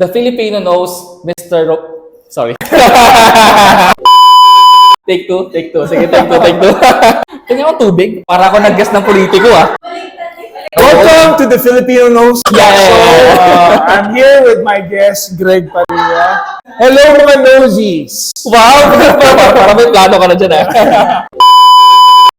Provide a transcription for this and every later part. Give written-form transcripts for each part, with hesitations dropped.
The Filipino Nose Mr. Sorry. Take two. Sige, take two. Tingnan mo tubig. Para ako nag-guess ng politiko ah. Welcome to the Filipino Nose. Yeah. I'm here with my guest, Greg Parilla. Hello mga nosies. Wow! Para may plano ka na dyan ah.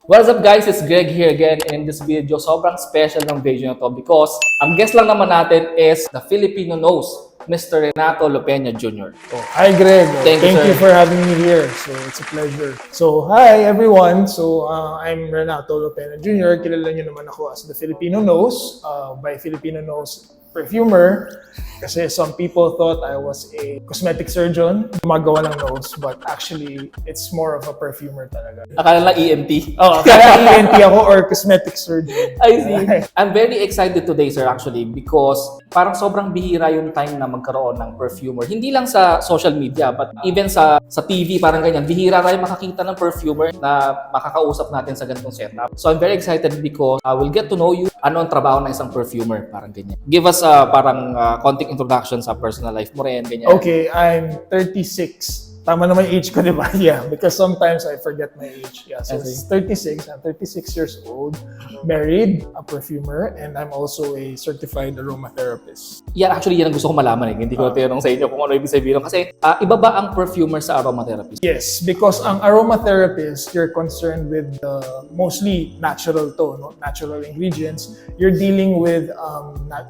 What's up guys? It's Greg here again. In this video, sobrang special ng video na to because ang guest lang naman natin is the Filipino Nose Mr. Renato Lopena Jr. Hi Greg. Thank you for having me here. So it's a pleasure. So hi everyone. So I'm Renato Lopena Jr. Kilala niyo naman ako as the Filipino Nose by Filipino Nose Perfumer. Kasi some people thought I was a cosmetic surgeon, gumagawa ng nose, but actually, it's more of a perfumer talaga. Akala lang ENT. Kaya ENT ako or cosmetic surgeon. I see. I'm very excited today, sir, actually, because parang sobrang bihira yung time na magkaroon ng perfumer. Hindi lang sa social media, but even sa TV, parang ganyan. Bihira tayo makakita ng perfumer na makakausap natin sa ganitong setup. So I'm very excited because I will get to know you. Ano ang trabaho ng isang perfumer? Parang ganyan. Give us parang konting introduction sa personal life mo rin, ganyan. Okay, I'm 36. Tama naman yung age ko, di ba? Yeah, because sometimes I forget my age. Yeah, so it's 36. I'm 36 years old, married, a perfumer, and I'm also a certified aromatherapist. Yeah, actually, yan ang gusto ko malaman eh. Hindi ko tinanong sa inyo kung ano ibig sabihin. Kasi iba ba ang perfumer sa aromatherapist? Yes, because ang aromatherapist, you're concerned with mostly natural to, no? Natural ingredients. You're dealing with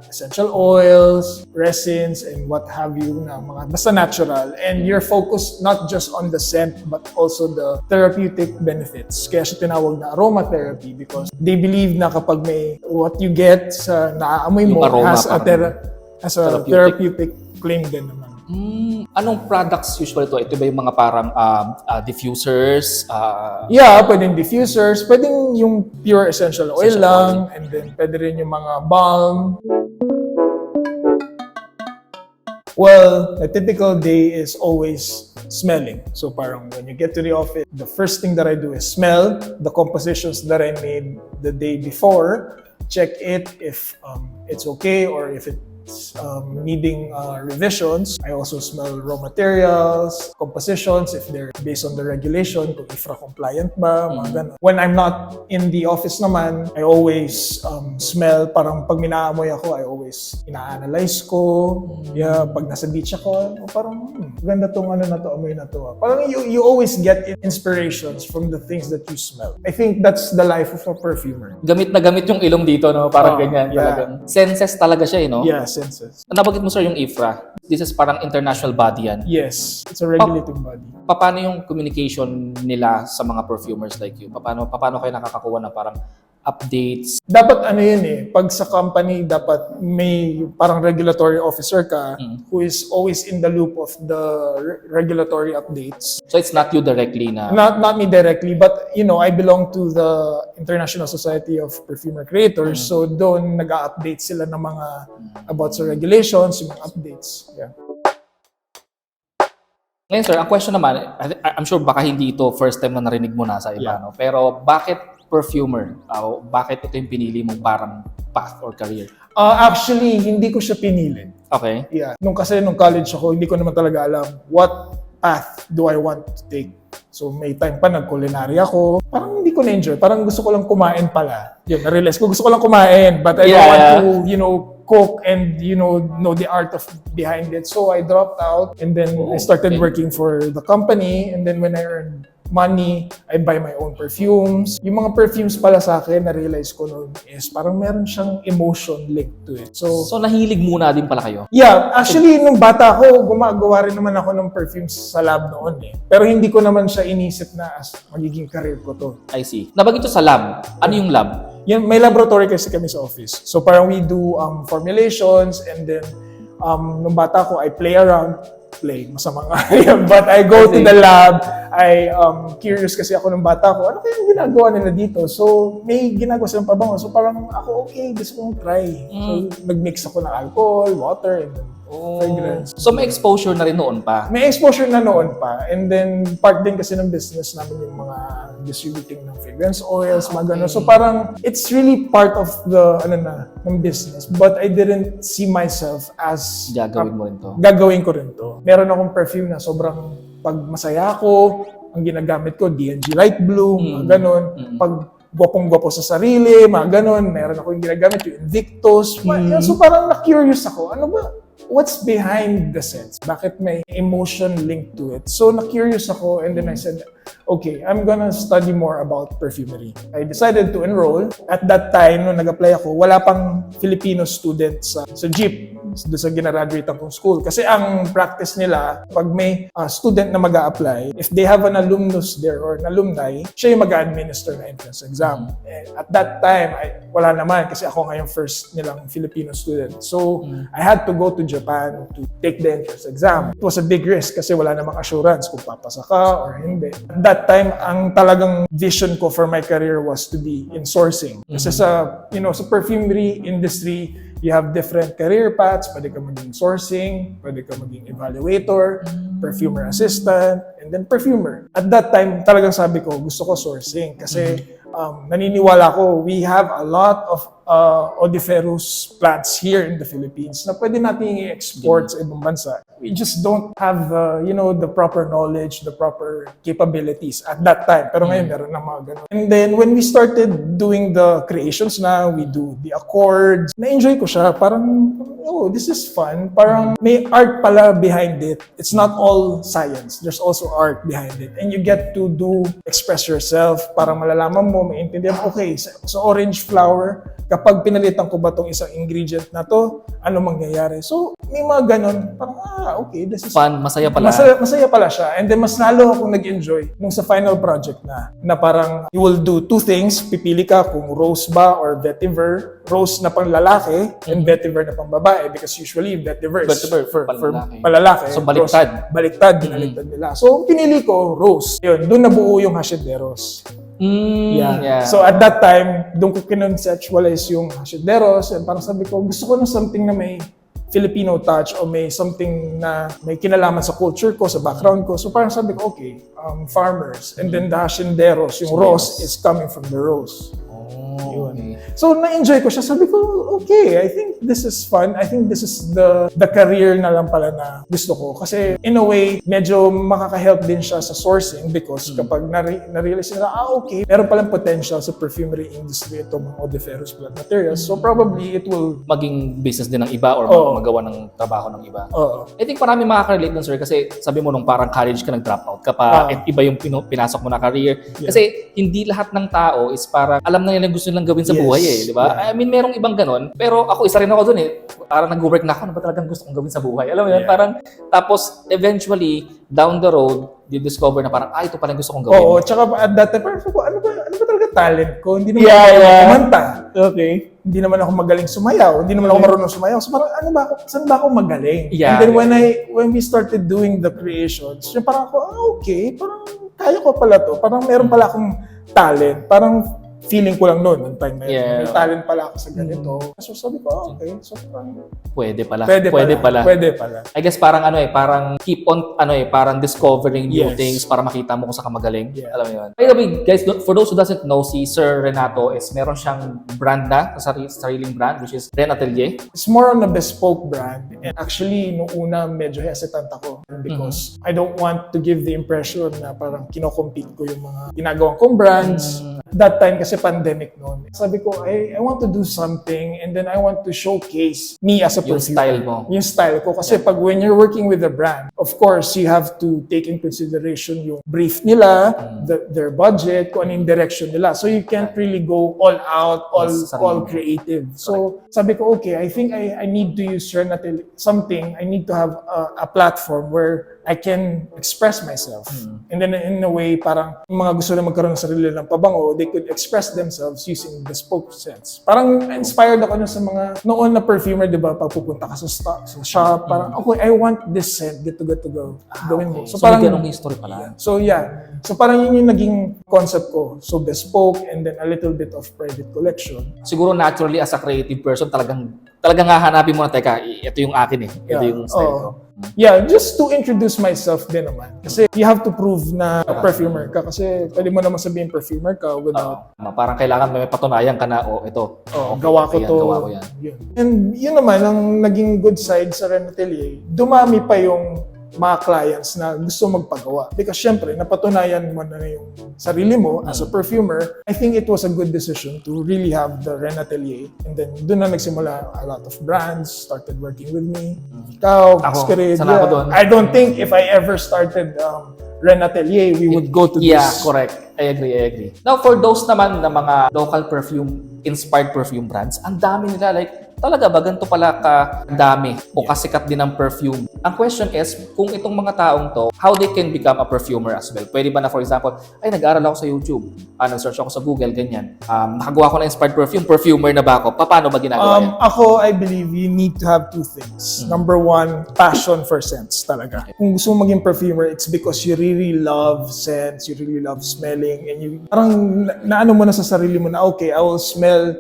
essential oils, resins, and what have you na mga basta natural. And you're focused not just on the scent but also the therapeutic benefits. Kaya siya tinawag na aromatherapy because they believe na kapag may what you get sa naaamoy mo has a therapeutic claim din naman. Anong products usually to? Ito ba yung mga parang diffusers? Yeah, pwedeng diffusers, pwedeng yung pure essential oil lang, and then pwede rin yung mga balm. Well, a typical day is always smelling. So parang when you get to the office, the first thing that I do is smell the compositions that I made the day before, check it if it's okay or if it's needing revisions. I also smell raw materials, compositions, if they're based on the regulation, kung IFRA compliant ba, mga ganun. When I'm not in the office naman, I always smell, parang pag minaamoy ako, I always ina-analyze ko. Yeah, pag nasa beach ako, parang ganda tong ano na to, amoy na to. Parang you always get inspirations from the things that you smell. I think that's the life of a perfumer. Gamit na gamit yung ilong dito, no? Parang ganyan. Yeah. Talagang. Senses talaga siya, no? Yeah, senses. Nabanggit mo, sir, yung IFRA. This is parang international body yan. Yes, it's a regulating body. Paano yung communication nila sa mga perfumers like you? Paano kayo nakakakuha na parang updates? Dapat ano yun eh, pag sa company, dapat may parang regulatory officer ka who is always in the loop of the regulatory updates. So it's not you directly na? Not me directly, but you know, I belong to the International Society of Perfumer Creators, so doon nag-update sila ng mga about sa regulations, yung mga updates. Yeah. Ngayon sir, ang question naman, I'm sure baka hindi ito first time na narinig mo na sa iba, no? Pero bakit perfumer? Bakit ito yung pinili mong parang path or career? Actually, hindi ko siya pinili. Okay. Yeah. Nung college ako, hindi ko naman talaga alam what path do I want to take. So may time pa nag-culinary ako. Parang hindi ko na-enjoy. Parang gusto ko lang kumain pala. Yun, na-realize ko gusto ko lang kumain. But I don't want to, cook and, know the art of behind it. So I dropped out and then I started working for the company. And then when I earned money, I buy my own perfumes. Yung mga perfumes pala sa akin, na-realize ko noon is parang meron siyang emotion linked to it. So nahilig muna din pala kayo? Yeah, actually, nung bata ako, gumagawa rin naman ako ng perfumes sa lab noon eh. Pero hindi ko naman siya inisip na as magiging career ko to. I see. Nabagay ito sa lab. Ano yung lab? Yan, may laboratory kasi kami sa office. So parang we do formulations and then nung bata ko, I play around. Masamang but I go to the lab. I curious kasi ako ng bata ko, ano kaya yung ginagawa nila dito? So may ginagawa silang pabango. So parang ako, okay, gusto kong try. So nag-mix ako ng alcohol, water, and fragrance. So may exposure na rin noon pa? May exposure na noon pa. And then part din kasi ng business namin yung mga distributing ng fragrance oils, mga ganun. So parang it's really part of the ng business, but I didn't see myself as Gagawin mo rin to. gagawin ko rin to. Meron akong perfume na sobrang pag masaya ako, ang ginagamit ko D&G Light Blue, mga ganun. Pag gwapong-gwapo sa sarili, mga ganun. Meron akong ginagamit yung Invictus. So parang na-curious ako, ano ba? What's behind the scents? Bakit may emotion linked to it? So na-curious ako, and then I said, okay, I'm gonna study more about perfumery. I decided to enroll. At that time, nung nag-apply ako, wala pang Filipino students sa JEEP, doon sa gina-graduate akong school. Kasi ang practice nila, pag may student na mag-a-apply, if they have an alumnus there or an alumni, siya yung mag-a-administer na entrance exam. And at that time, wala naman kasi ako nga yung first nilang Filipino student. So, I had to go to Japan to take the entrance exam. It was a big risk kasi wala namang assurance kung papasa ka or hindi. At that time, ang talagang vision ko for my career was to be in sourcing. Kasi sa perfumery industry, you have different career paths. Pwede ka maging sourcing, pwede ka maging evaluator, perfumer assistant, and then perfumer. At that time, talagang sabi ko, gusto ko sourcing kasi naniniwala ko, we have a lot of odoriferous plants here in the Philippines na pwede natin i-export sa ibang bansa. We just don't have the proper knowledge, the proper capabilities at that time. Pero ngayon, meron na mga ganun. And then, when we started doing the creations na, we do the accords, na-enjoy ko siya. Parang, oh, this is fun. Parang may art pala behind it. It's not all science. There's also art behind it. And you get to express yourself. Parang malalaman mo, maintindihan mo, okay, sa orange flower, kapag pinalitan ko ba itong isang ingredient na to, ano mangyayari? So, may mga ganun. Parang, okay, this is fun, masaya pala. Masaya pala siya. And then, mas lalo akong nag-enjoy nung sa final project na parang you will do two things. Pipili ka kung rose ba or vetiver. Rose na pang lalaki and vetiver na pang babae because usually vetiver is for palalaki. So, baliktad. Baliktad, binaliktad nila. So, pinili ko rose. Yun, doon nabuo yung hacideros. Yeah. So at that time, doon ko kinonceptualize yung hacideros and parang sabi ko, gusto ko ng something na may Filipino touch o may something na may kinalaman sa culture ko, sa background ko. So parang sabi ko, okay, farmers. And then the hacideros, yung rose is coming from the rose. Okay. So na-enjoy ko siya. Sabi ko, okay, I think this is fun. I think this is the career na lang pala na gusto ko. Kasi in a way, medyo makaka-help din siya sa sourcing because kapag na-realize nila, okay, meron palang potential sa perfumery industry itong mga odoriferous plant materials. So probably it will maging business din ng iba or magawa ng trabaho ng iba. I think marami makaka-relate dun, sir, kasi sabi mo nung parang college ka nag-drop out ka pa, at iba yung pinasok mo na career. Kasi hindi lahat ng tao is parang alam na nila gusto nilang gawin sa buhay di ba? I mean, merong ibang ganon. Pero ako, isa rin ako dun Parang nag-work na ako, ano ba talagang gusto kong gawin sa buhay? Alam mo yun? Parang, tapos, eventually, down the road, you-discover na parang, ito pala gusto kong gawin. Oo, tsaka at that time, parang ano ba talaga talent ko? Hindi naman ako kumanta. Okay. Hindi naman ako magaling sumayaw. Hindi naman ako marunong sumayaw. So parang, saan ba ako magaling? And then when we started doing the creations, parang ako, okay, parang kaya ko pala to. Parang meron pala akong talent. Parang, feeling ko lang noon ng time na yun. May talent pala ako sa ganito. So sabi ko, okay. So parang pwede pala. Pwede pala. I guess parang parang keep on parang discovering new things para makita mo kung saan ka magaling. Alam mo yun. By the way, guys, for those who doesn't know, si Sir Renato is meron siyang brand na, sariling brand, which is Renato. It's more on a bespoke brand. And actually, nung una, medyo hesitant ako because I don't want to give the impression na parang kino-compete ko yung mga ginagawang kong brands. That time kasi pandemic noon. Sabi ko, I want to do something and then I want to showcase me as a perfumer. Yung style mo. Yung style ko. Kasi pag when you're working with a brand, of course, you have to take in consideration yung brief nila, their budget, kung ano yung direction nila. So you can't really go all out, all creative. So sabi ko, okay, I think I need to use something. I need to have a platform where I can express myself. And then in a way, parang yung mga gusto na magkaroon ng sarili ng pabango, they could express themselves using bespoke scents. Parang inspired ako sa mga noon na perfumer, di ba? Pag pupunta ka sa shop, parang, okay, I want this scent, get to go. Gawin mo. So parang ganong history pala. So So parang yun yung naging concept ko. So bespoke and then a little bit of private collection. Siguro naturally as a creative person, talagang hahanapin mo na, teka, ito yung akin ito yung style ko. Yeah, just to introduce myself din naman. Kasi you have to prove na perfumer ka. Kasi pwede mo naman sabihin perfumer ka without... Parang kailangan may patunayan ka na, ito. Gawa ko yan, to. Gawa ko yan. Yun. And yun naman, ang naging good side sa Renato Atelier, dumami pa yung mga clients na gusto magpagawa. Because syempre, napatunayan mo na yung sarili mo as a perfumer. I think it was a good decision to really have the Renato Atelier. And then, doon na nagsimula a lot of brands started working with me. Ikaw, Masquerade. Sana ako doon. I don't think if I ever started Renato Atelier, we would go to this. Yeah, correct. I agree. Now, for those naman na mga local perfume-inspired perfume brands, ang dami nila. Like, talaga ba ganito pala ka-dami o kasikat din ng perfume? Ang question is, kung itong mga taong to, how they can become a perfumer as well? Pwede ba na, for example, nag-aaral ako sa YouTube, nag-search ako sa Google, ganyan. Nakagawa ko na inspired perfume, perfumer na ba ako? Paano ba ginagawa yan? Ako, I believe you need to have two things. Number one, passion for scents talaga. Kung gusto mo maging perfumer, it's because you really love scents, you really love smelling, and you parang naano mo na sa sarili mo na, okay, I will smell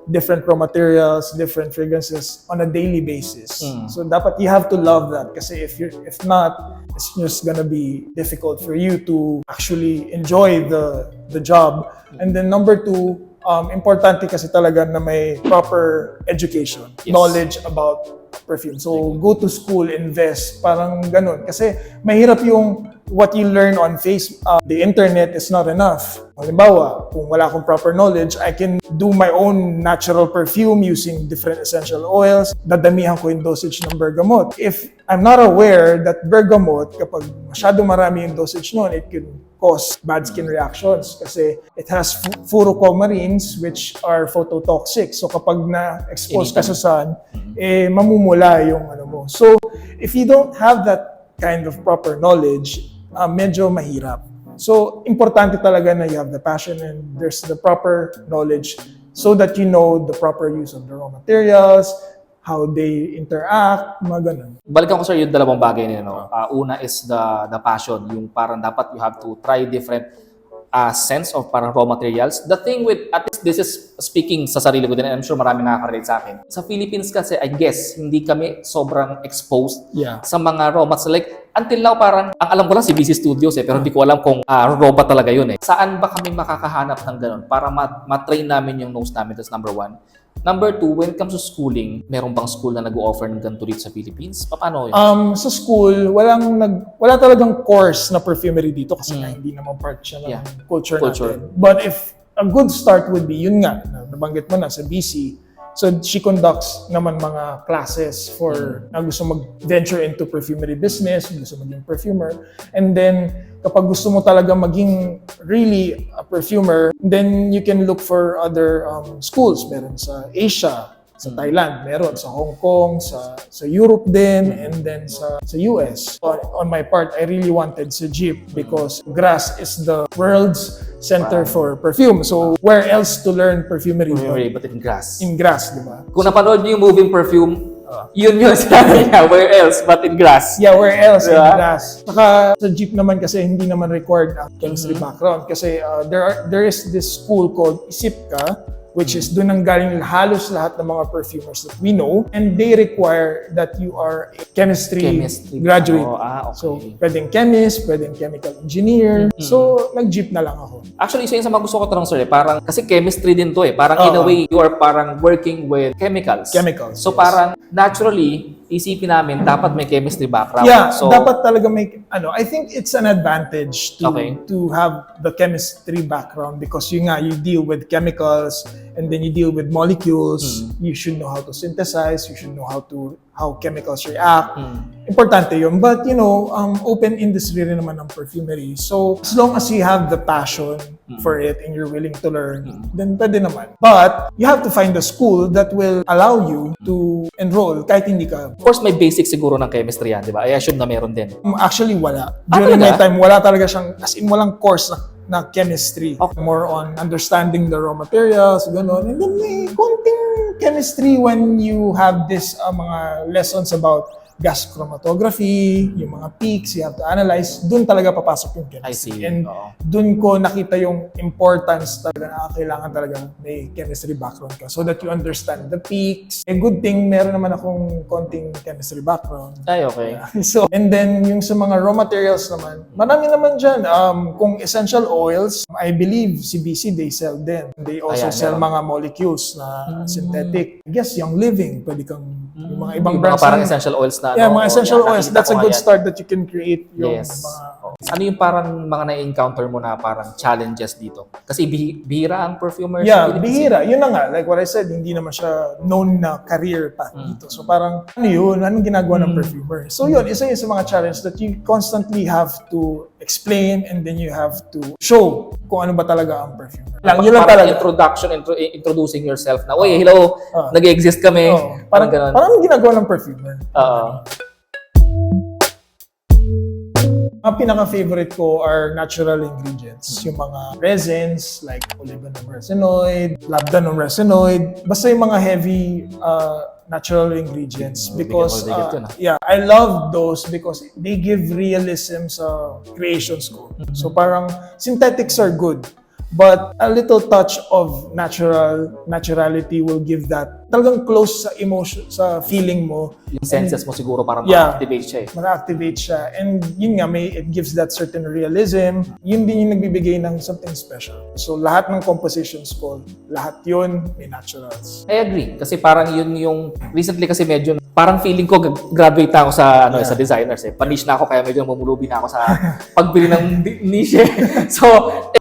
different raw materials, different fragrances on a daily basis. So dapat you have to love that kasi if not, it's just gonna be difficult for you to actually enjoy the job. And then number two, importante kasi talaga na may proper education, knowledge about perfume. So go to school, invest, parang ganun. Kasi mahirap yung what you learn on Facebook, the internet is not enough. Halimbawa, kung wala akong proper knowledge, I can do my own natural perfume using different essential oils. Dadamihan ko yung dosage ng bergamot. If I'm not aware that bergamot, kapag masyado marami yung dosage nun, it can cause bad skin reactions kasi it has furocoumarins which are phototoxic. So kapag na-expose ka sa sun, mamumula yung ano mo. So if you don't have that kind of proper knowledge, medyo mahirap. So, importante talaga na you have the passion and there's the proper knowledge so that you know the proper use of the raw materials, how they interact, mga ganun. Balikan ko sir yung dalawang bagay niya. Una is the passion, yung parang dapat you have to try different sense of parang raw materials. The thing with, at least this is speaking sa sarili ko din, and I'm sure marami nakaka-relate sa akin. Sa Philippines kasi, I guess, hindi kami sobrang exposed sa mga raw materials. Like, until now, parang, ang alam ko lang si BC Studios pero hindi ko alam kung raw ba talaga yun Saan ba kami makakahanap ng ganun para matrain namin yung nose namin? That's number one. Number two, when it comes to schooling, meron bang school na nag-o-offer ng ganito dito sa Philippines? Paano yun? Sa school, wala talagang course na perfumery dito kasi hindi naman part siya ng culture natin. But if a good start would be, yun nga, nabanggit mo na sa BC, so she conducts naman mga classes for na gusto mag-venture into perfumery business, gusto maging perfumer. And then, kapag gusto mo talaga maging really a perfumer, then you can look for other schools. Meron sa Asia, sa Thailand, meron sa Hong Kong, sa Europe din, and then sa US. On my part, I really wanted sa Jeep because Grasse is the world's center for perfume. So, where else to learn perfumery? But in Grasse. In Grasse, di ba? Kung napanood niyo yung moving Perfume, yun sabi niya, where else but in Grasse? Yeah, where else in Grasse? Saka sa Jeep naman kasi hindi naman required ang chemistry background kasi there is this school called ISIPCA which is doon ang galing halos lahat ng mga perfumers that we know and they require that you are a chemistry graduate. Okay. So, pwedeng chemist, pwedeng chemical engineer. So, nag-Jeep na lang ako. Actually, isa yun sa mga gusto ko tanong sir parang kasi chemistry din to parang in a way, you are parang working with chemicals. So, parang naturally, isipin namin, dapat may chemistry background. Yeah, so, dapat talaga may, I think it's an advantage to have the chemistry background because you deal with chemicals and then you deal with molecules. You should know how to synthesize, you should know how chemicals react. Importante yun. But, open industry rin naman ng perfumery. So, as long as you have the passion for it and you're willing to learn, then pwede naman. But, you have to find a school that will allow you to enroll kahit hindi ka. Of course, may basic siguro ng chemistry yan, di ba? I assume na meron din. Actually, wala. During my time, wala talaga siyang, as in walang course na chemistry. More on understanding the raw materials, gano'n. And then may konting chemistry when you have this mga lessons about gas chromatography, yung mga peaks, you have to analyze. Doon talaga papasok yung I chemistry. see. And doon ko nakita yung importance talaga na kailangan talaga may chemistry background ka so that you understand the peaks. A good thing, meron naman akong konting chemistry background. Ay, okay. So, and then yung sa mga raw materials naman, marami naman dyan. Kung essential oils, I believe CBC, they sell din. They also sell mga molecules na synthetic. I guess Young Living, pwede kang yung mga ibang brands. Parang essential oils na. Yeah, mga essential oils. That's a good start that you can create yung mga... Ano yung parang mga na-encounter mo na parang challenges dito? Kasi bihira ang perfumer sa Philippines. Bihira. Yun na nga. Like what I said, hindi naman siya known na career pa dito. So parang, ano yun? Anong ginagawa ng perfumer? So yun, isa yun sa mga challenge that you constantly have to explain and then you have to show kung ano ba talaga ang perfumer. Yun lang talaga. Introducing yourself na, oy, hello, nag-exist kami. Parang ganun. Parang anong ginagawa ng perfumer? Ang pinaka-favorite ko are natural ingredients. Yung mga resins like olibanum resinoid, labdanum resinoid. Basta yung mga heavy natural ingredients because I love those because they give realism sa creations ko. So parang synthetics are good. But a little touch of naturality will give that talagang close sa emotion, sa feeling mo. Yung senses mo siguro parang ma-activate siya eh. Ma-activate siya. And yun nga, it gives that certain realism. Yun din yung nagbibigay ng something special. So lahat ng compositions ko, lahat yun may naturals. I agree. Kasi parang yun yung, recently kasi medyo, parang feeling ko graduate na ako sa sa designers eh. Pa-niche na ako kaya medyo mamulubi na ako sa pagbili ng niche. So,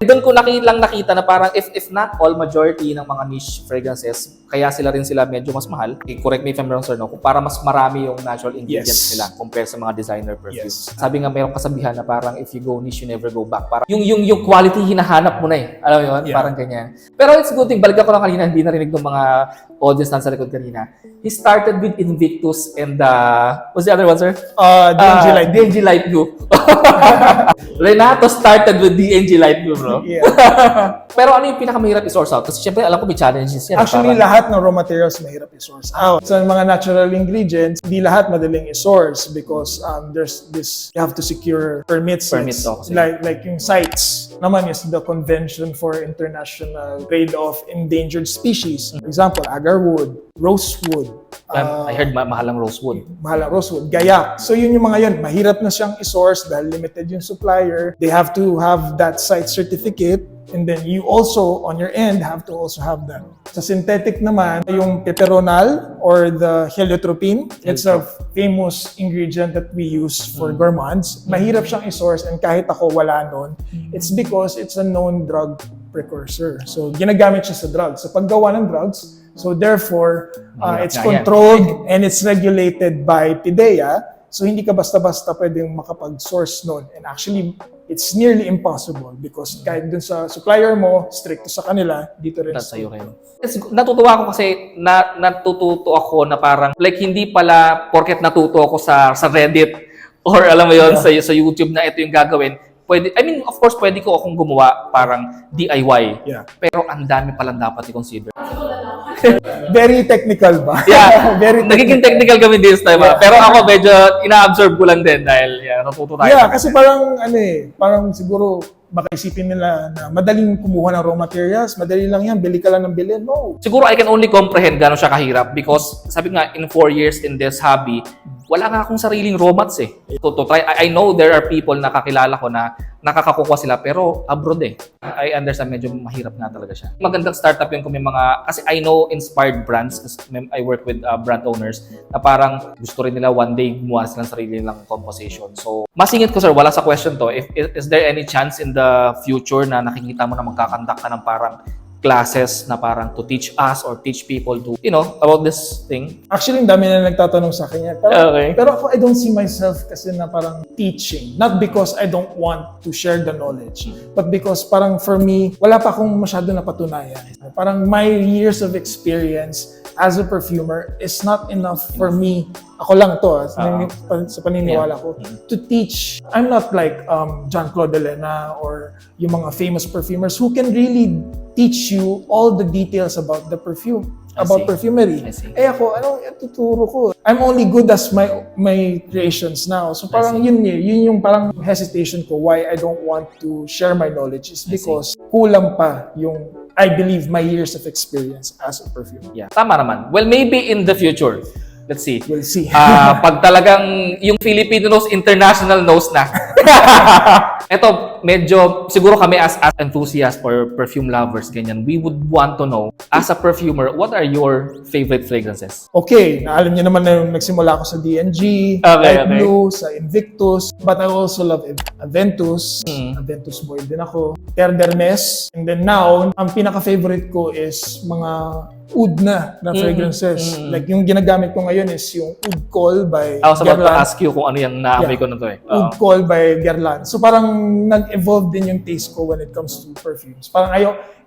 doon ko nakita na parang if not all, majority ng mga niche fragrances, kaya sila medyo mas mahal. Correct me if I'm wrong, sir, no? Para mas marami yung natural ingredients nila compared sa mga designer perfumes. Sabi nga, mayroong kasabihan na parang if you go niche, you never go back. Parang yung quality hinahanap mo na eh. Alam mo yun? Parang ganyan. Pero it's good thing. Balik ako lang kanina, hindi narinig ng mga audience na sa likod kanina. He started with Invictus and what's the other one, sir? DNG Light Blue. Renato started with DNG Light Blue, bro. Pero ano yung pinakamahirap i-source out? Kasi syempre, alam ko may challenges yan. Actually, lahat ng raw materials mahirap i-source out. So, mga natural ingredients, hindi lahat madaling i-source because there's this, you have to secure permits. Like yung sites naman is the Convention for International Trade of Endangered Species. For example, agarwood, rosewood. I heard mahal ang rosewood. Mahal ang rosewood. Gayak. So yun yung mga yun. Mahirap na siyang i-source dahil limited yung supplier. They have to have that site certificate. And then you also, on your end, have to also have that. Sa synthetic naman, yung peperonal or the heliotropin, it's a famous ingredient that we use for gourmands. Mahirap siyang i-source and kahit ako wala nun, it's because it's a known drug precursor. So ginagamit siya sa drugs. Sa paggawa ng drugs, so therefore, it's controlled and it's regulated by PIDEA. So hindi ka basta-basta pwedeng makapag-source nun. And actually, it's nearly impossible because kahit dun sa supplier mo, strict sa kanila, dito rin sa'yo rin. Natutuwa ako kasi natututo ako na parang like hindi pala porket natuto ako sa Reddit or alam mo yon sa YouTube na ito yung gagawin. Pwede, I mean, of course, pwede ko akong gumawa parang DIY. Pero ang dami palang dapat i-consider. Very technical ba? Very nagiging technical kami this time. Pero ako medyo ina-absorb ko lang din dahil natuto tayo. Kasi parang parang siguro baka isipin nila na madaling kumuha ng raw materials, madali lang yan, bili ka lang ng bili. No. Siguro I can only comprehend gano'n siya kahirap because sabi nga, in 4 years in this hobby, wala nga akong sariling raw mats eh. To try, I know there are people na kakilala ko na nakakakukuha sila pero abroad eh. I understand medyo mahirap nga talaga siya. Magandang startup yun kung may mga, kasi I know inspired brands, kasi I work with brand owners na parang gusto rin nila one day gumawa silang sarili nilang composition. So, masingit ko sir, wala sa question to. Is there any chance in the future na nakikita mo na magkakandak ka ng parang classes na parang to teach us or teach people to, about this thing? Actually, ang dami na nagtatanong sa akin yan. Pero ako, I don't see myself kasi na parang teaching. Not because I don't want to share the knowledge, but because parang for me, wala pa akong masyado napatunayan. Parang my years of experience as a perfumer is not enough for me ako lang to, sa paniniwala ko, to teach. I'm not like John Claude Elena or yung mga famous perfumers who can really teach you all the details about the perfume, about perfumery. Eh ako, anong tuturo ko? I'm only good as my creations now. So parang yun yung parang hesitation ko why I don't want to share my knowledge is because kulang pa yung, I believe, my years of experience as a perfumer. Yeah, tama naman. Well, maybe in the future. Let's see. We'll see. Pag talagang yung Filipino Nose International Nose na. Ito, medyo siguro kami as enthusiasts or perfume lovers, ganyan, we would want to know, as a perfumer, what are your favorite fragrances? Okay, alam niyo naman na yung nagsimula ako sa DNG, Light Blue, sa Invictus, but I also love Aventus. Aventus boy din ako. Terre d'Hermes. And then now, ang pinaka-favorite ko is mga oud na fragrances. Like yung ginagamit ko ngayon is yung Oud Call by I was about to ask you kung ano yung naamoy ko na to eh. Oud Call by Guerlain. So parang nag-evolve din yung taste ko when it comes to perfumes. Parang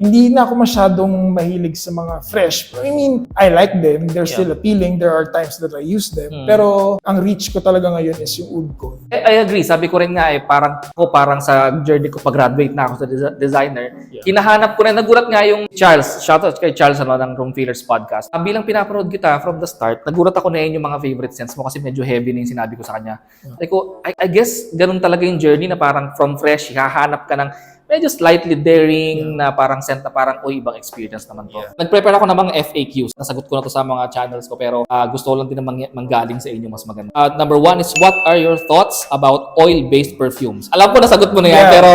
hindi na ako masyadong mahilig sa mga fresh. I mean, I like them. They're still appealing. There are times that I use them. Pero ang reach ko talaga ngayon is yung Oud Call. I agree. Sabi ko rin nga parang sa journey ko pag-graduate na ako sa designer, kinahanap ko rin, nagulat nga yung Charles. Shoutout kay Charles ng Room Fillers Podcast. Bilang pinapanood kita from the start, nagulat ako na yun yung mga favorite scents mo kasi medyo heavy na yung sinabi ko sa kanya. I guess ganun talaga yung journey na parang from fresh, hahanap ka ng medyo slightly daring na parang scent na parang, ibang experience naman to. Nag-prepare ako ng mga FAQs. Nasagot ko na to sa mga channels ko pero gusto ko lang din na manggaling sa inyo mas maganda. Number 1 is, what are your thoughts about oil-based perfumes? Alam ko nasagot mo na yan, pero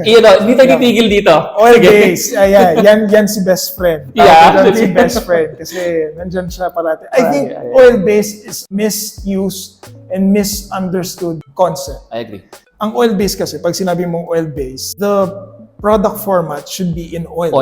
hindi tayo titigil dito. Oil-based. Yan si best friend. Yan si best friend kasi nandyan siya parati. I think oil-based is misused and misunderstood concept. I agree. Ang oil-based kasi, pag sinabi mong oil-based, the product format should be in oil.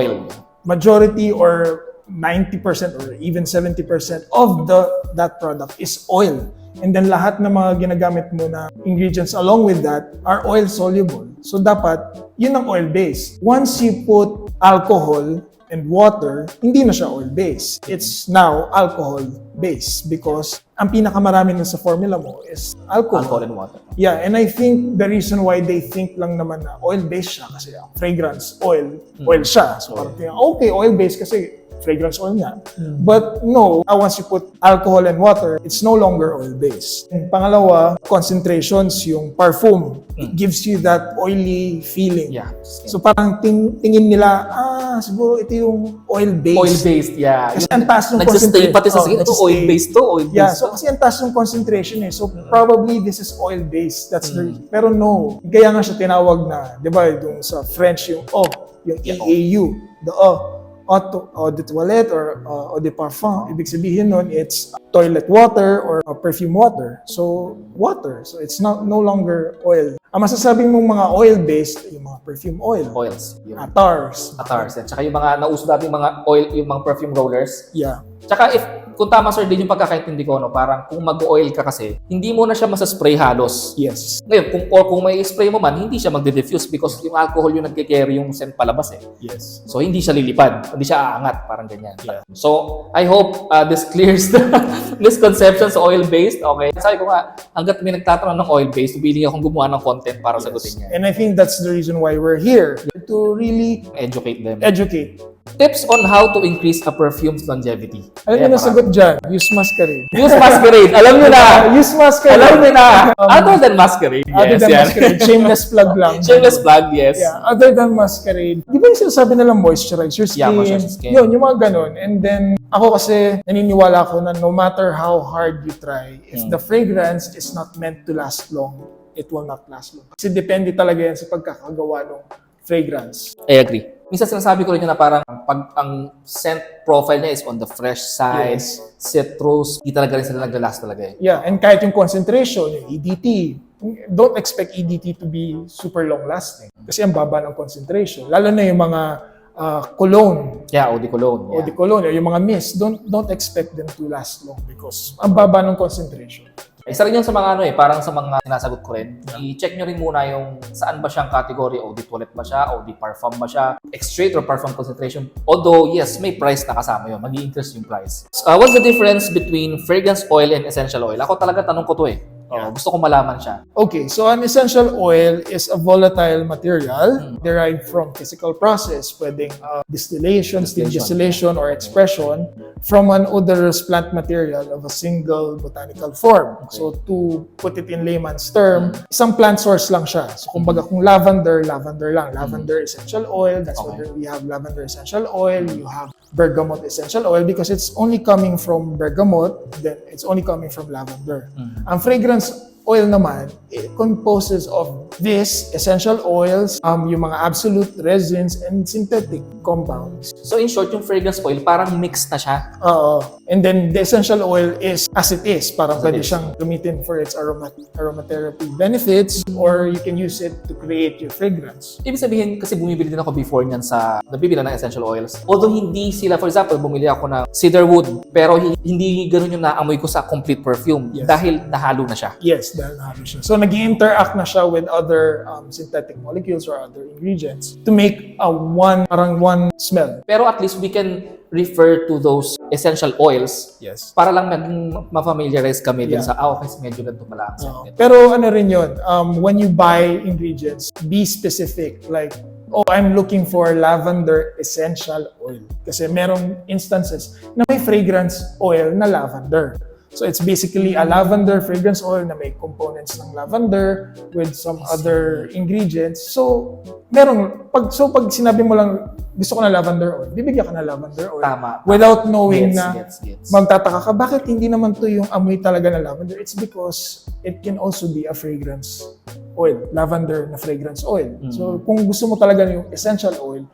Majority or 90% or even 70% of that product is oil. And then lahat ng mga ginagamit mo na ingredients along with that are oil soluble. So dapat, yun ang oil-based. Once you put alcohol and water, hindi na siya oil-based. It's now alcohol-based because ang pinakamarami na sa formula mo is alcohol. Alcohol and water. Yeah, and I think the reason why they think lang naman na oil-based siya kasi ang fragrance, oil siya. So parang okay, oil-based kasi fragrance oil nga. But no, once you put alcohol and water, it's no longer oil-based. And pangalawa, concentrations, yung perfume. It gives you that oily feeling. Yeah. So parang tingin nila, siguro ito yung oil-based. Oil-based, yeah. Kasi ang taas ng concentration. Pati sa sige, ito oil-based to, oil-based. Yeah, so kasi ang taas ng concentration eh. So probably this is oil-based. That's the pero no. Kaya nga siya tinawag na, di ba, yung sa French yung yung EAU, the eau de toilette or eau de parfum. Ibig sabihin nun, it's toilet water or perfume water. So, water. So, it's no longer oil. Ang masasabing mong mga oil-based, yung mga perfume oil. Oils. Attars. At saka yung mga nauso dati mga oil, yung mga perfume rollers. Yeah. Tsaka kung tama sir din yung pagkakaintindi ko, parang kung mag-oil ka kasi, hindi mo na siya masaspray halos. Yes. Ngayon, kung may spray mo man, hindi siya magde-diffuse because yung alcohol yung nagke-carry yung scent palabas eh. Yes. So, hindi siya lilipad. Hindi siya aangat. Parang ganyan. Yeah. So, I hope this clears the misconceptions sa oil-based. Okay. Sabi ko nga, hanggat may nagtatanong ng oil-based, willing akong gumawa ng content para sagutin niya. And I think that's the reason why we're here. To really educate them. Tips on how to increase a perfume's longevity. Alam niyo na sagot dyan. Use masquerade. Use masquerade. Alam niyo na. Use masquerade. Alam niyo na. Other than masquerade. Other than masquerade. Shameless plug lang. Shameless plug, yes. Yeah. Other than masquerade. Di ba yung sinasabi nilang moisturize your skin? Yeah, moisturize your skin. Yun, yung mga ganun. And then, ako kasi naniniwala ako na no matter how hard you try, if the fragrance is not meant to last long, it will not last long. Kasi depende talaga yan sa pagkakagawa ng fragrance. I agree. Minsan sinasabi ko rin na parang pag ang scent profile niya is on the fresh side, citrus, hindi talaga rin sila naglalast talaga eh. Yeah, and kahit yung concentration, yung EDT, don't expect EDT to be super long lasting. Kasi ang baba ng concentration. Lalo na yung mga cologne. Yeah, eau de cologne. Eau de cologne, yung mga mist, don't expect them to last long because ang baba ng concentration. Isa rin yan sa mga parang sa mga sinasagot ko rin. I-check nyo rin muna yung saan ba siyang category, eau de toilette ba siya, eau de parfum ba siya, extract or parfum concentration. Although, yes, may price na kasama yun. Mag-i-increase yung price. What's the difference between fragrance oil and essential oil? Ako talaga tanong ko to gusto ko malaman siya. Okay, so an essential oil is a volatile material derived from physical process, pwedeng distillation, steam distillation, or expression from an odorous plant material of a single botanical form. Okay. So to put it in layman's term, isang plant source lang siya. So kumbaga kung lavender lang. Lavender essential oil, that's why we have lavender essential oil, you have bergamot essential oil because it's only coming from bergamot, then it's only coming from lavender. Ang fragrance oil naman, it composes of these essential oils, yung mga absolute resins and synthetic compounds. So in short, yung fragrance oil parang mixed na siya. Oo. And then the essential oil is as it is. Parang pwede siyang gamitin for its aromatherapy benefits or you can use it to create your fragrance. Ibig sabihin, kasi bumibili din ako before niyan sa nabibili ng essential oils. Although hindi sila, for example, bumili ako ng cedarwood, pero hindi ganun yung naamoy ko sa complete perfume dahil nahalo na siya. Yes, dahil nahalo siya. So nag-interact na siya with other synthetic molecules or other ingredients to make one smell. Pero at least we can refer to those essential oils para lang ma-familiarize kami din sa okay, medyo ganito pala. Pero ano rin yun, when you buy ingredients, be specific. Like, I'm looking for lavender essential oil. Kasi merong instances na may fragrance oil na lavender. So it's basically a lavender fragrance oil na may components ng lavender with some other ingredients. So pag sinabi mo lang gusto ko na lavender oil, bibigyan ka na lavender oil. Tama. Without knowing gets. Magtataka ka, bakit hindi naman to yung amoy talaga na lavender? It's because it can also be a fragrance oil, lavender na fragrance oil. So kung gusto mo talaga yung essential oil,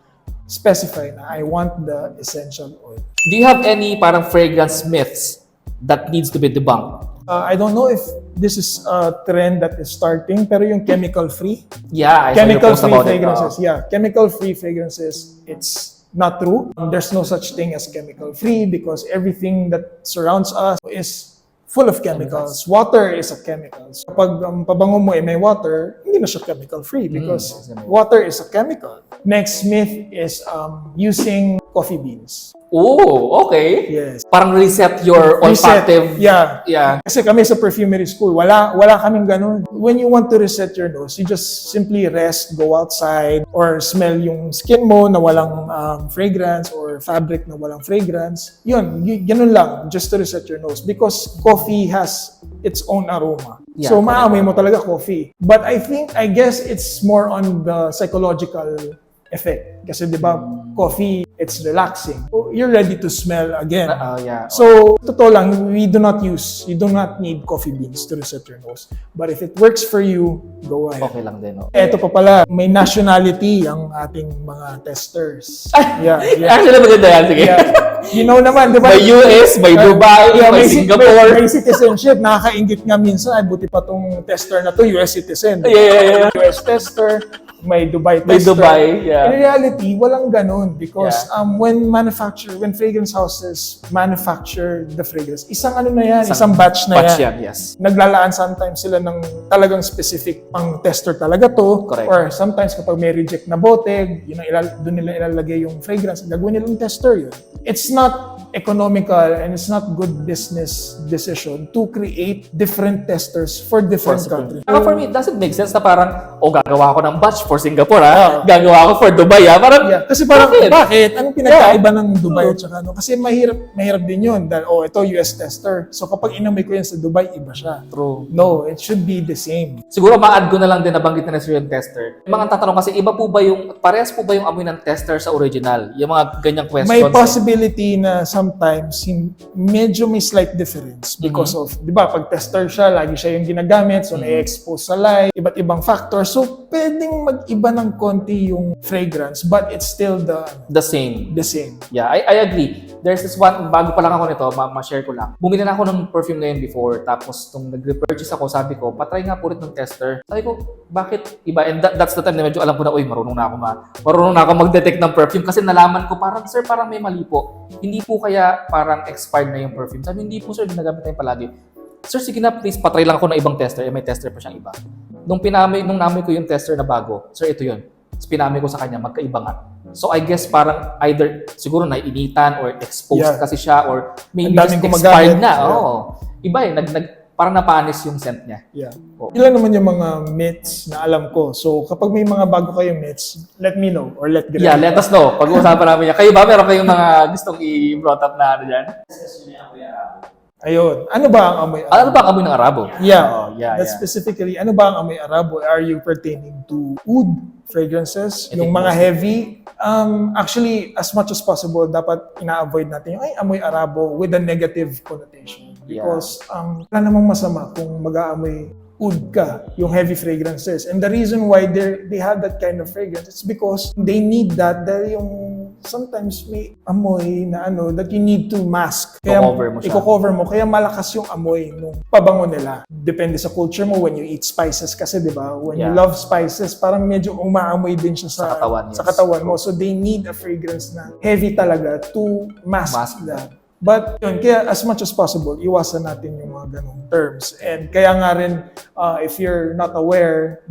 specify na I want the essential oil. Do you have any parang fragrance myths that needs to be debunked? I don't know if this is a trend that is starting, pero yung chemical-free. Yeah, I saw your post about fragrances. Chemical-free fragrances, it's not true. There's no such thing as chemical-free because everything that surrounds us is full of chemicals. Water is a chemical. So, kapag pabango mo may water, hindi na siya chemical-free because water is a chemical. Next myth is using coffee beans. Oh, okay. Yes. Parang reset your olfactive. Yeah. Kasi kami sa perfumery school, wala kaming ganun. When you want to reset your nose, you just simply rest, go outside, or smell yung skin mo na walang fragrance or fabric na walang fragrance. Yun, ganun lang, just to reset your nose. Because coffee has its own aroma. Yeah, so maamoy mo talaga coffee. But I guess it's more on the psychological effect. Kasi di ba, coffee, it's relaxing. So, you're ready to smell again. So, totoo lang, you do not need coffee beans to reset your nose. But if it works for you, go ahead. Okay lang din, no? Eto pa pala, may nationality ang ating mga testers. Actually, maganda yan. Sige. You know naman, di ba? May US, may Dubai, may Singapore. May citizenship. Nakakaingit nga minsan. Ay, buti pa tong tester na to, US citizen. Yeah. US tester. May Dubai tester. In reality, walang ganun because when fragrance houses manufacture the fragrance, isang isang batch na yan. Naglalaan sometimes sila ng talagang specific pang tester talaga to. Correct. Or sometimes kapag may reject na bote, doon nila ilalagay yung fragrance, gagawin nilang tester yun. It's not economical and it's not good business decision to create different testers for different countries. For me, it doesn't make sense na parang, gagawa ako ng batch for Singapore, gagawa ako for Dubai, Parang, kasi parang, bakit? Anong pinagkaiba ng Dubai at saka ano? Kasi mahirap din yun. Dahil, ito US tester. So kapag inamoy ko yan sa Dubai, iba siya. True. No, it should be the same. Siguro ma-add ko na lang din nabanggit na yung tester. Yung mga tatanong kasi, parehas po ba yung amoy ng tester sa original? Yung mga ganyang questions. May possibility na sometimes medyo may slight difference because of, di ba, pag tester siya, lagi siya yung ginagamit, so na-expose sa light, iba't ibang factors. So, pwedeng mag-iba ng konti yung fragrance, but it's still the same. Yeah, I agree. There's this one, bago pa lang ako nito, ma-share ko lang. Bumili na ako ng perfume ngayon before, tapos nung nag-repurchase ako, sabi ko, patry nga po rin ng tester. Sabi ko, bakit iba? And that's the time na medyo alam ko na, marunong na ako mag-detect ng perfume kasi nalaman ko, sir, parang may mali po. Hindi po kaya parang expired na yung perfume. Sabi, hindi po sir, ginagamit na yung palagi. Sir, sige na, please, patry lang ako ng ibang tester. May tester pa siyang iba. Nung namoy ko yung tester na bago, sir, ito yun. Tapos pinamoy ko sa kanya, magkaiba nga. So I guess parang either siguro naiinitan or exposed kasi siya or maybe just expired na. Oo. Iba parang napanis yung scent niya. Yeah. Ilan naman yung mga myths na alam ko. So kapag may mga bago kayong myths, let me know or let Greg. Yeah, let us know. Pag-uusapan namin yan. Kayo ba? Meron kayong mga gustong i-brought up na ano dyan? Ayun. Ano ba ang amoy Arabo? Ano ba ang amoy ng Arabo? Yeah. That's specifically, ano ba ang amoy Arabo? Are you pertaining to oud fragrances? Yung mga heavy? Actually, as much as possible, dapat ina-avoid natin yung amoy Arabo with a negative connotation. Because wala namang masama kung mag-aamoy oud ka, yung heavy fragrances. And the reason why they have that kind of fragrance, it's because they need that dahil yung sometimes may amoy na that you need to mask. Kaya i-cover mo. Kaya malakas yung amoy nung pabango nila. Depende sa culture mo when you eat spices kasi, di ba? When you love spices, parang medyo umaamoy din siya sa katawan mo. So they need a fragrance na heavy talaga to mask that. But yun, kaya as much as possible, iwasan natin yung mga ganong terms. And kaya nga rin, if you're not aware,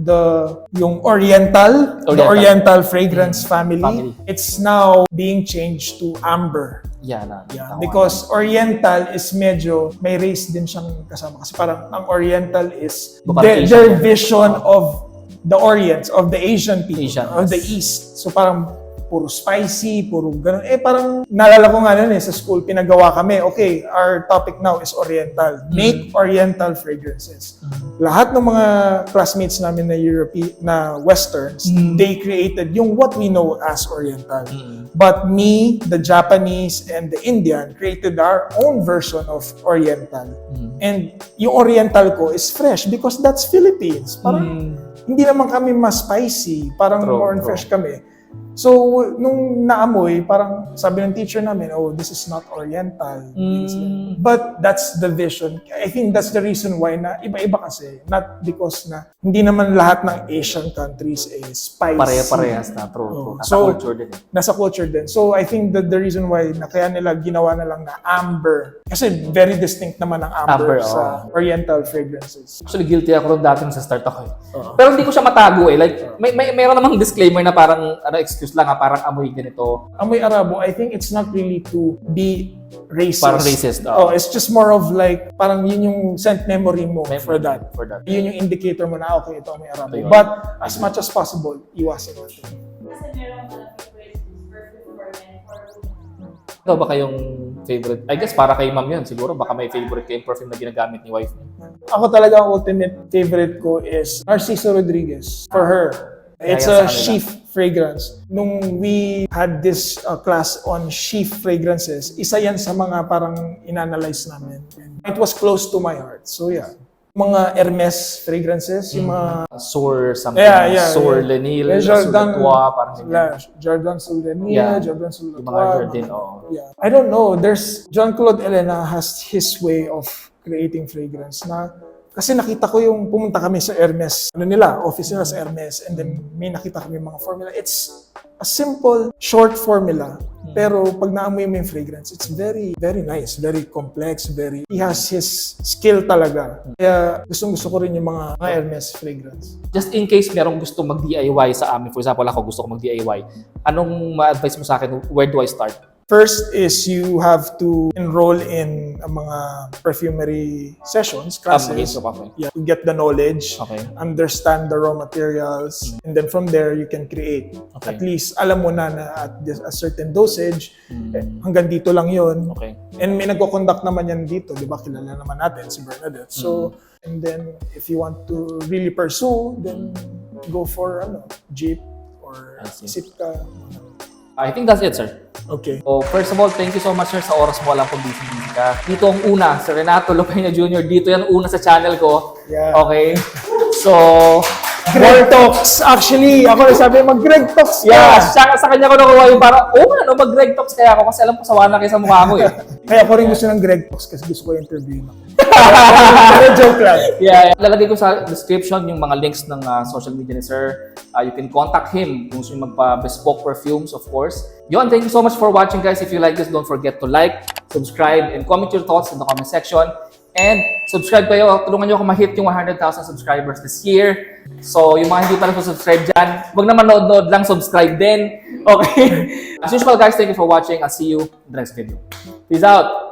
yung Oriental fragrance family, it's now being changed to amber. Because Oriental is medyo, may race din siyang kasama. Kasi parang ang Oriental is their vision of the Orient, of the Asian people, of the East. So parang puro spicy, puro gano'n. Parang naalala ko nga sa school, pinagawa kami, okay, our topic now is Oriental. Make Oriental fragrances. Lahat ng mga classmates namin na Westerns, they created yung what we know as Oriental. But me, the Japanese, and the Indian created our own version of Oriental. And yung Oriental ko is fresh because that's Philippines. Parang hindi naman kami mas spicy, parang more fresh kami. So, nung naamoy, parang sabi ng teacher namin, this is not Oriental. But that's the vision. I think that's the reason why na iba-iba kasi. Not because na hindi naman lahat ng Asian countries is spicy. Pare-parehas na, true. Nasa culture din. So, I think that the reason why na kaya nila ginawa na lang na amber. Kasi very distinct naman ang amber sa Oriental fragrances. Actually, guilty ako rin dati sa start ako. Pero hindi ko siya matago Like, mayroon namang disclaimer na parang, excuse lang parang amoy ganito. Amoy Arabo, I think it's not really to be racist. Parang racist. It's just more of like, parang yun yung scent memory mo for that. Yun yung indicator mo na, okay, ito amoy Arabo. But as much as possible, iwasan natin. Kasi meron ka na favorite perfume for men or women? Ito ba kayong favorite? I guess para kay ma'am yun. Siguro baka may favorite kayong perfume na ginagamit ni wife niya. Ako talaga ang ultimate favorite ko is Narciso Rodriguez. For her. It's a sheath fragrance. Nung we had this class on sheath fragrances, isa yan sa mga parang inanalyze namin. It was close to my heart. So yeah. Mga Hermes fragrances, yung mga Sour something, Sour Lenil, Jordan, parang Jordan Sour Lenil, Jordan Sour Jardin, I don't know, Jean-Claude Elena has his way of creating fragrance na kasi nakita ko yung pumunta kami sa Hermes, office nila sa Hermes, and then may nakita kami mga formula. It's a simple, short formula, pero pag naamoy mo yung fragrance, it's very, very nice, very complex, he has his skill talaga. Kaya gusto ko rin yung mga Hermes fragrance. Just in case merong gusto mag-DIY sa amin, for example, ako gusto ko mag-DIY, anong ma-advise mo sa akin? Where do I start? First is you have to enroll in mga perfumery sessions, classes. To get the knowledge, understand the raw materials, and then from there you can create. At least alam mo na at a certain dosage, hanggang dito lang yun. And may nagko-conduct naman yan dito, di ba? Kilala naman natin si Bernadette. So, and then if you want to really pursue, then go for jeep or isip ka. I think that's it, sir. Okay. So, first of all, thank you so much, sir, sa oras mo. Alam ko busy ka. Dito ang una, si Renato Lopena Jr. Dito yan una sa channel ko. Yeah. Okay? So, Greg Talks. Actually, ako sabi mag-Greg Talks. Yeah, sa kanya ko nakuha yung parang, mag-Greg Talks kaya ako kasi alam ko sawana kayo sa mukha ko Kaya ako rin gusto ng Greg Talks kasi gusto ko interview na. Joke lang. Yeah. Lalagay ko sa description yung mga links ng social media ni sir. You can contact him kung gusto nyo magpa-bespoke perfumes, of course. Yon, thank you so much for watching, guys. If you like this, don't forget to like, subscribe, and comment your thoughts in the comment section. And subscribe kayo. Tulungan nyo ako ma-hit yung 100,000 subscribers this year. So, yung mga hindi pa subscribe dyan, wag na manood-nood lang, subscribe din. Okay? As usual guys, thank you for watching. I'll see you in the next video. Peace out!